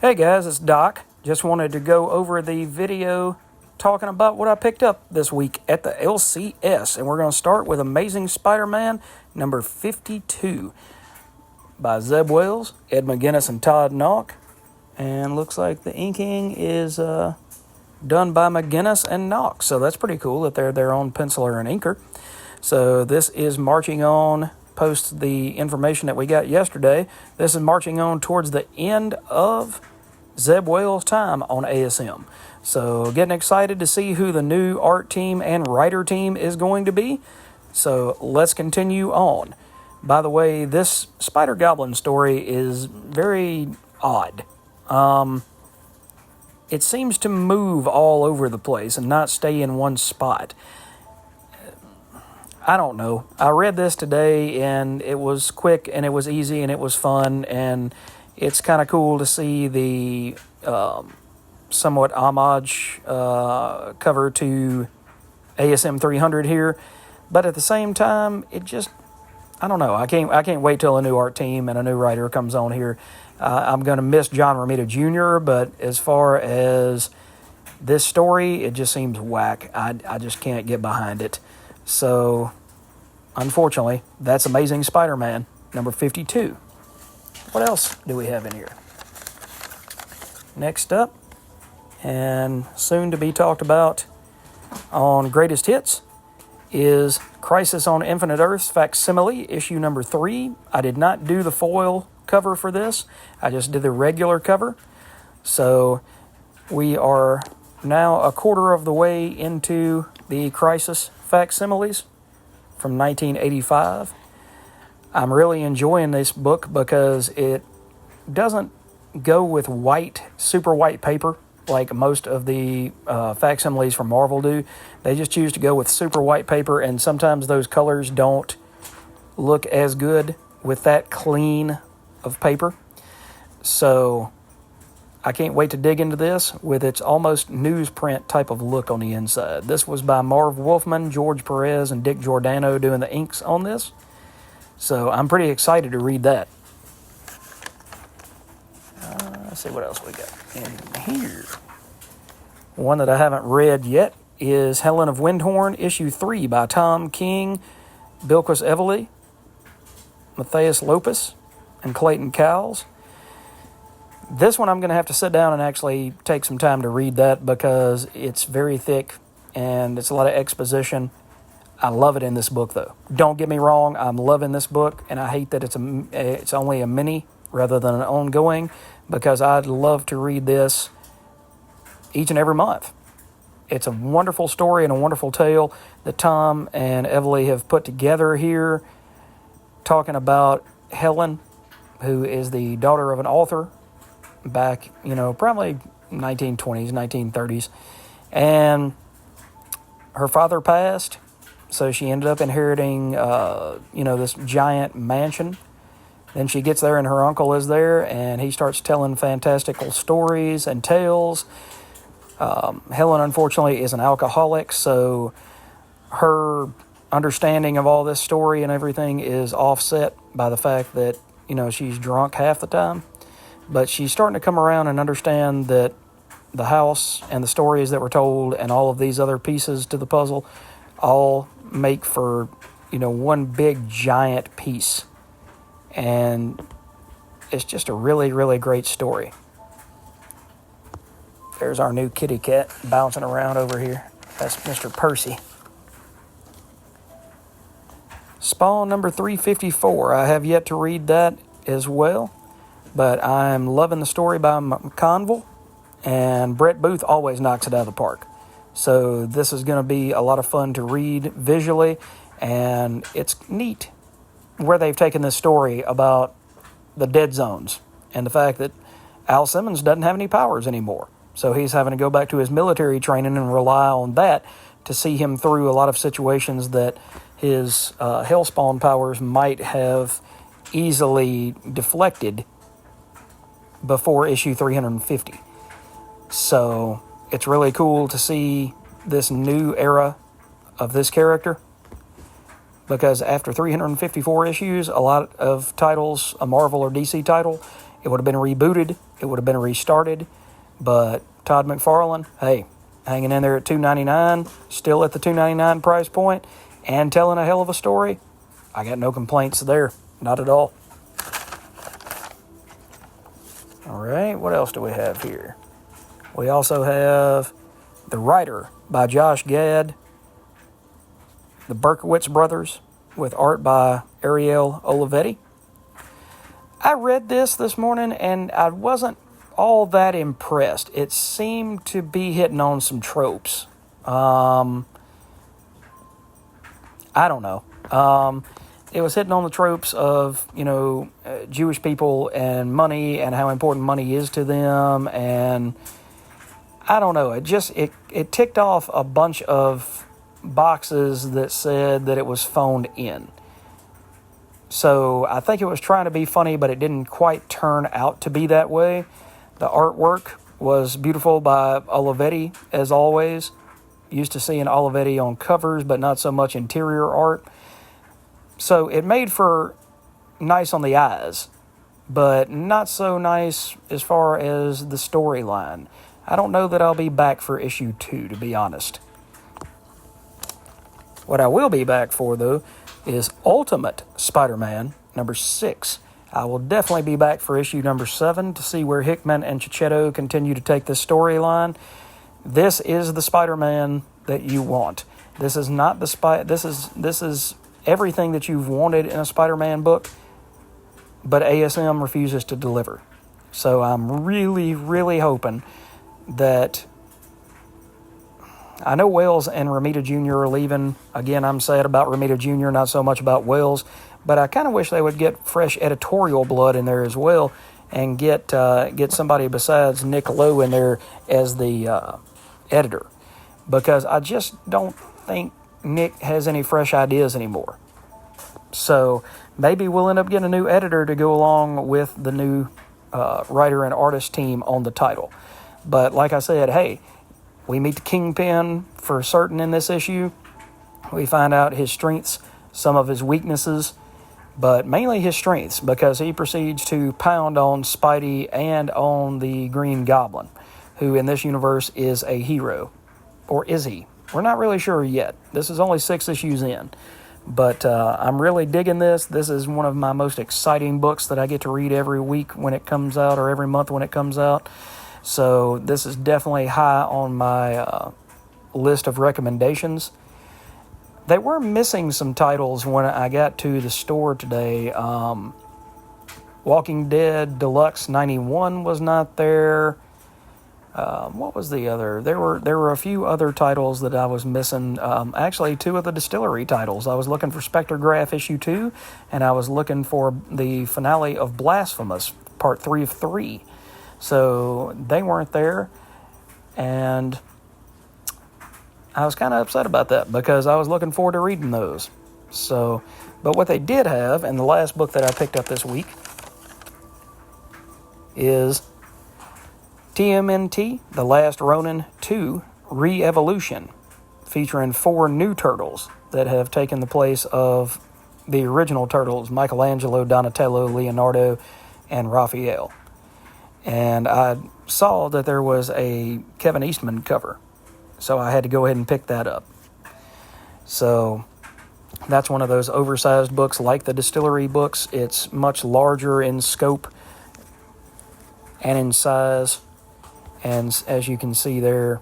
Hey guys, it's Doc. Just wanted to go over the video talking about what I picked up this week at the LCS. And we're going to start with Amazing Spider-Man number 52 by Zeb Wells, Ed McGuinness, and Todd Nauck. And looks like the inking is done by McGuinness and Nauck. So that's pretty cool that they're their own penciler and inker. So this is marching on, post the information that we got yesterday. This is marching on towards the end of Zeb Wells' time on ASM. So getting excited to see who the new art team and writer team is going to be. So let's continue on. By the way, this Spider-Goblin story is very odd. It seems to move all over the place and not stay in one spot. I don't know. I read this today and it was quick and it was easy and it was fun, and it's kind of cool to see the somewhat homage cover to ASM 300 here, but at the same time, it just, I don't know. I can't wait till a new art team and a new writer comes on here. I'm going to miss John Romita Jr., but as far as this story, it just seems whack. I just can't get behind it. So, unfortunately, that's Amazing Spider-Man number 52. What else do we have in here? Next up, and soon to be talked about on Greatest Hits, is Crisis on Infinite Earths Facsimile, issue number 3. I did not do the foil cover for this. I just did the regular cover. So we are now a quarter of the way into the Crisis facsimiles from 1985. I'm really enjoying this book because it doesn't go with super white paper like most of the facsimiles from Marvel do. They just choose to go with super white paper, and sometimes those colors don't look as good with that clean of paper. So I can't wait to dig into this with its almost newsprint type of look on the inside. This was by Marv Wolfman, George Perez, and Dick Giordano doing the inks on this. So I'm pretty excited to read that. Let's see what else we got in here. One that I haven't read yet is Helen of Windhorn, issue 3 by Tom King, Bilquis Evely, Matthias Lopez, and Clayton Cowles. This one I'm going to have to sit down and actually take some time to read that because it's very thick and it's a lot of exposition. I love it in this book, though. Don't get me wrong, I'm loving this book, and I hate that it's only a mini rather than an ongoing, because I'd love to read this each and every month. It's a wonderful story and a wonderful tale that Tom and Evely have put together here, talking about Helen, who is the daughter of an author back, probably 1920s, 1930s, and her father passed. So she ended up inheriting, this giant mansion. Then she gets there and her uncle is there, and he starts telling fantastical stories and tales. Helen, unfortunately, is an alcoholic, so her understanding of all this story and everything is offset by the fact that, she's drunk half the time. But she's starting to come around and understand that the house and the stories that were told and all of these other pieces to the puzzle all make for, one big giant piece. And it's just a really, really great story. There's our new kitty cat bouncing around over here. That's Mr. Percy. Spawn number 354. I have yet to read that as well, but I'm loving the story by McConville, and Brett Booth always knocks it out of the park. So this is going to be a lot of fun to read visually, and it's neat where they've taken this story about the dead zones and the fact that Al Simmons doesn't have any powers anymore. So he's having to go back to his military training and rely on that to see him through a lot of situations that his Hellspawn powers might have easily deflected before issue 350. So it's really cool to see this new era of this character, because after 354 issues, a lot of titles, a Marvel or DC title, it would have been rebooted. it would have been restarted. But Todd McFarlane, hey, hanging in there at $2.99, still at the $2.99 price point, and telling a hell of a story. I got no complaints there, not at all. All right, what else do we have here? We also have The Writer by Josh Gad, the Berkowitz brothers, with art by Ariel Olivetti. I read this morning, and I wasn't all that impressed. It seemed to be hitting on some tropes. I don't know. It was hitting on the tropes of, Jewish people and money and how important money is to them. And I don't know. It ticked off a bunch of boxes that said that it was phoned in. So I think it was trying to be funny, but it didn't quite turn out to be that way. The artwork was beautiful by Olivetti, as always. Used to seeing Olivetti on covers, but not so much interior art. So it made for nice on the eyes, but not so nice as far as the storyline. I don't know that I'll be back for issue 2, to be honest. What I will be back for, though, is Ultimate Spider-Man number 6. I will definitely be back for issue number 7 to see where Hickman and Checchetto continue to take this storyline. This is the Spider-Man that you want. This is not the This is everything that you've wanted in a Spider-Man book, but ASM refuses to deliver. So I'm really, really hoping that... I know Wells and Romita Jr. are leaving. Again, I'm sad about Romita Jr., not so much about Wells, but I kind of wish they would get fresh editorial blood in there as well and get somebody besides Nick Lowe in there as the editor, because I just don't think Nick has any fresh ideas anymore. So maybe we'll end up getting a new editor to go along with the new writer and artist team on the title. But like I said, hey, we meet the Kingpin for certain in this issue. We find out his strengths, some of his weaknesses, but mainly his strengths, because he proceeds to pound on Spidey and on the Green Goblin, who in this universe is a hero. Or is he? We're not really sure yet. This is only 6 issues in. But I'm really digging this. This is one of my most exciting books that I get to read every week when it comes out, or every month when it comes out. So this is definitely high on my list of recommendations. They were missing some titles when I got to the store today. Walking Dead Deluxe 91 was not there. What was the other? There were a few other titles that I was missing. Actually, 2 of the Distillery titles. I was looking for Spectrograph issue 2, and I was looking for the finale of Blasphemous, part 3 of 3. So they weren't there, and I was kind of upset about that because I was looking forward to reading those. So, but what they did have, and the last book that I picked up this week, is TMNT, The Lost Ronin ReEvolution, featuring 4 new turtles that have taken the place of the original turtles, Michelangelo, Donatello, Leonardo, and Raphael. And I saw that there was a Kevin Eastman cover, so I had to go ahead and pick that up. So that's one of those oversized books like the Distillery books. It's much larger in scope and in size, and as you can see there.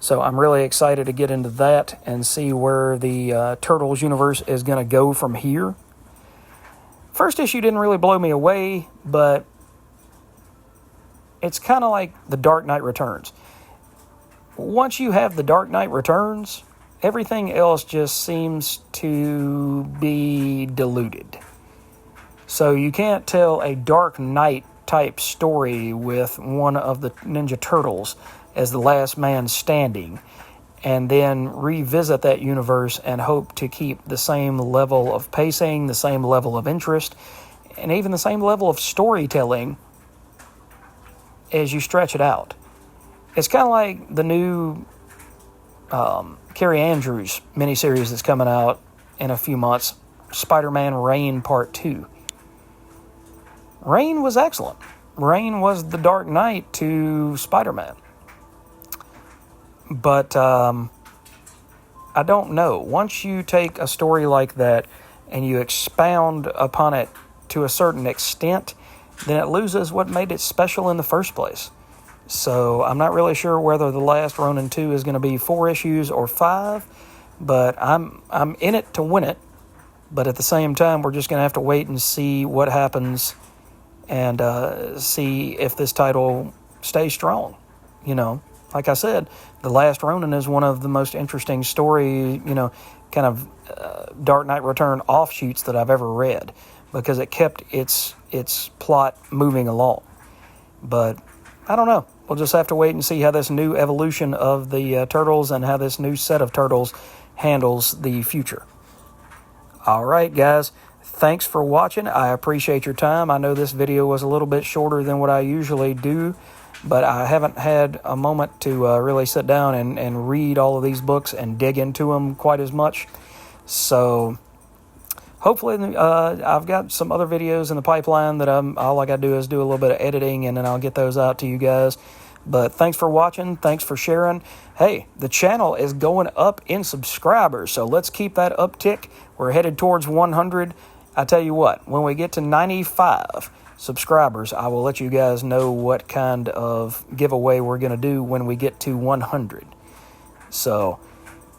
So I'm really excited to get into that and see where the Turtles universe is going to go from here. First issue didn't really blow me away, but it's kind of like The Dark Knight Returns. Once you have The Dark Knight Returns, everything else just seems to be diluted. So you can't tell a Dark Knight type story with one of the Ninja Turtles as the last man standing and then revisit that universe and hope to keep the same level of pacing, the same level of interest, and even the same level of storytelling as you stretch it out. It's kind of like the new Carrie Andrews miniseries that's coming out in a few months, Spider-Man Reign Part 2. Reign was excellent. Rain was the Dark Knight to Spider-Man. But I don't know. Once you take a story like that and you expound upon it to a certain extent, then it loses what made it special in the first place. So I'm not really sure whether The Last Ronin 2 is going to be 4 issues or 5, but I'm in it to win it. But at the same time, we're just going to have to wait and see what happens and see if this title stays strong. You know, like I said, The Last Ronin is one of the most interesting story, kind of Dark Knight Return offshoots that I've ever read, because it kept its plot moving along. But I don't know. We'll just have to wait and see how this new evolution of the turtles and how this new set of turtles handles the future. All right, guys. Thanks for watching. I appreciate your time. I know this video was a little bit shorter than what I usually do, but I haven't had a moment to really sit down and read all of these books and dig into them quite as much. So hopefully I've got some other videos in the pipeline that all I got to do is do a little bit of editing, and then I'll get those out to you guys. But thanks for watching. Thanks for sharing. Hey, the channel is going up in subscribers, so let's keep that uptick. We're headed towards 100. I tell you what, when we get to 95 subscribers, I will let you guys know what kind of giveaway we're going to do when we get to 100. So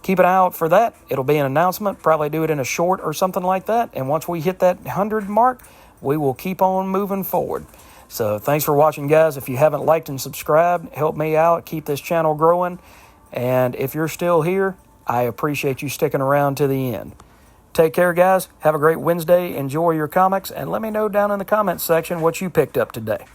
keep an eye out for that. It'll be an announcement, probably do it in a short or something like that. And once we hit that 100 mark, we will keep on moving forward. So thanks for watching, guys. If you haven't liked and subscribed, help me out, keep this channel growing. And if you're still here, I appreciate you sticking around to the end. Take care, guys. Have a great Wednesday. Enjoy your comics, and let me know down in the comments section what you picked up today.